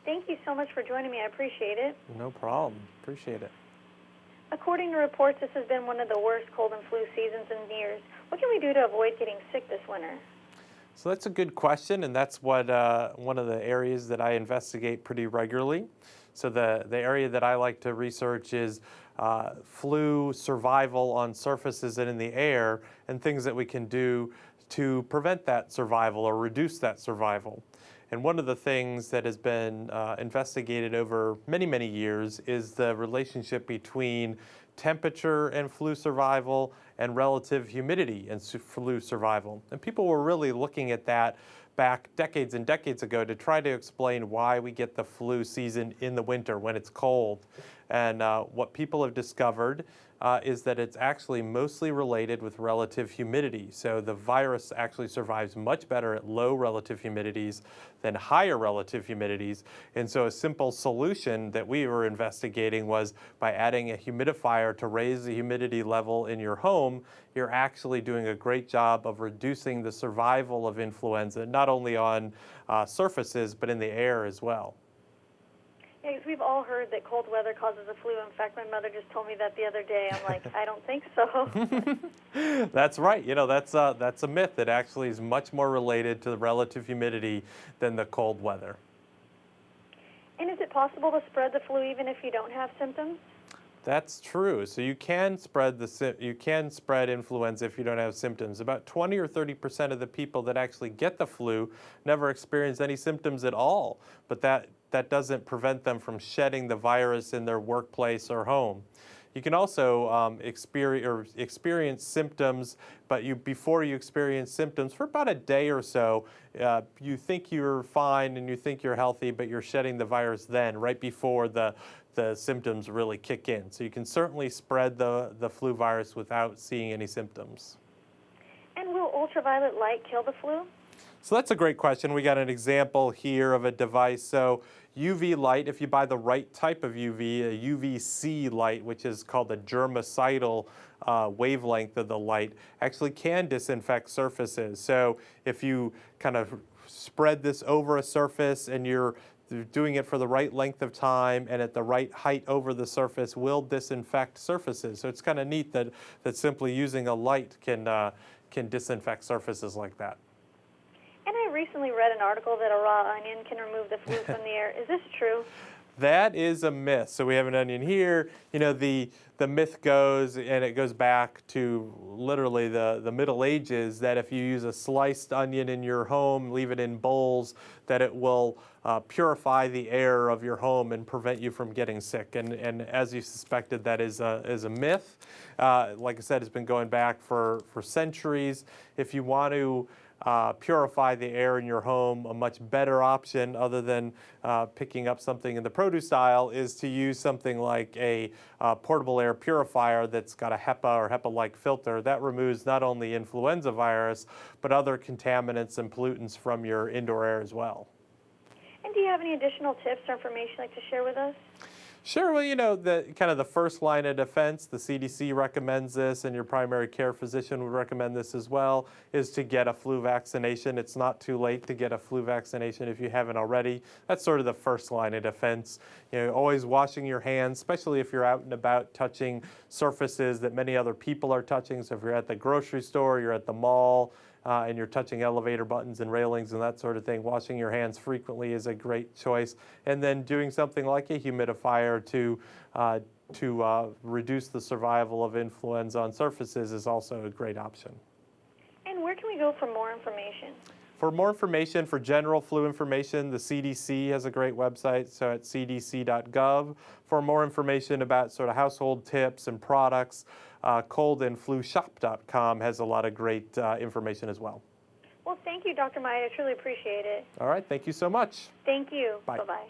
Thank you so much for joining me. I appreciate it. No problem. Appreciate it. According to reports, this has been one of the worst cold and flu seasons in years. What can we do to avoid getting sick this winter? So that's a good question, and that's what one of the areas that I investigate pretty regularly. So the area that I like to research is flu survival on surfaces and in the air, and things that we can do to prevent that survival or reduce that survival. And one of the things that has been investigated over many, many years is the relationship between temperature and flu survival and relative humidity and flu survival. And people were really looking at that back decades and decades ago to try to explain why we get the flu season in the winter when it's cold. And what people have discovered is that it's actually mostly related with relative humidity. So the virus actually survives much better at low relative humidities than higher relative humidities. And so a simple solution that we were investigating was by adding a humidifier to raise the humidity level in your home, you're actually doing a great job of reducing the survival of influenza, not only on surfaces, but in the air as well. Yeah, 'cause we've all heard that cold weather causes a flu. In fact, my mother just told me that the other day. I'm like, I don't think so. That's right. You know, that's a myth. It actually is much more related to the relative humidity than the cold weather. And is it possible to spread the flu even if you don't have symptoms? That's true. So you can spread influenza if you don't have symptoms. About 20 or 30% of the people that actually get the flu never experience any symptoms at all. But that doesn't prevent them from shedding the virus in their workplace or home. You can also experience symptoms, but before you experience symptoms for about a day or so, you think you're fine and you think you're healthy, but you're shedding the virus then, right before the symptoms really kick in. So you can certainly spread the flu virus without seeing any symptoms. And will ultraviolet light kill the flu? So that's a great question. We got an example here of a device. So UV light, if you buy the right type of UV, a UVC light, which is called the germicidal wavelength of the light, actually can disinfect surfaces. So if you kind of spread this over a surface and you're doing it for the right length of time and at the right height over the surface, will disinfect surfaces. So it's kind of neat that simply using a light can disinfect surfaces like that. And I recently read an article that a raw onion can remove the flu from the air. Is this true? That is a myth. So we have an onion here. You know, the myth goes, and it goes back to literally the Middle Ages, that if you use a sliced onion in your home, leave it in bowls, that it will purify the air of your home and prevent you from getting sick. And as you suspected, that is a myth. Like I said, it's been going back for centuries. If you want to purify the air in your home, a much better option other than picking up something in the produce aisle is to use something like a portable air purifier that's got a HEPA or HEPA-like filter. That removes not only influenza virus, but other contaminants and pollutants from your indoor air as well. And do you have any additional tips or information you'd like to share with us? Sure. Well, you know, the first line of defense, the CDC recommends this, and your primary care physician would recommend this as well, is to get a flu vaccination. It's not too late to get a flu vaccination if you haven't already. That's sort of the first line of defense. You know, always washing your hands, especially if you're out and about touching surfaces that many other people are touching. So if you're at the grocery store, you're at the mall, and you're touching elevator buttons and railings and that sort of thing, washing your hands frequently is a great choice. And then doing something like a humidifier to reduce the survival of influenza on surfaces is also a great option. And where can we go for more information? For more information, for general flu information, the CDC has a great website, so at cdc.gov. For more information about sort of household tips and products, coldandflushop.com has a lot of great information as well. Well, thank you, Dr. Myatt. I truly appreciate it. All right, thank you so much. Thank you. Bye. Bye-bye.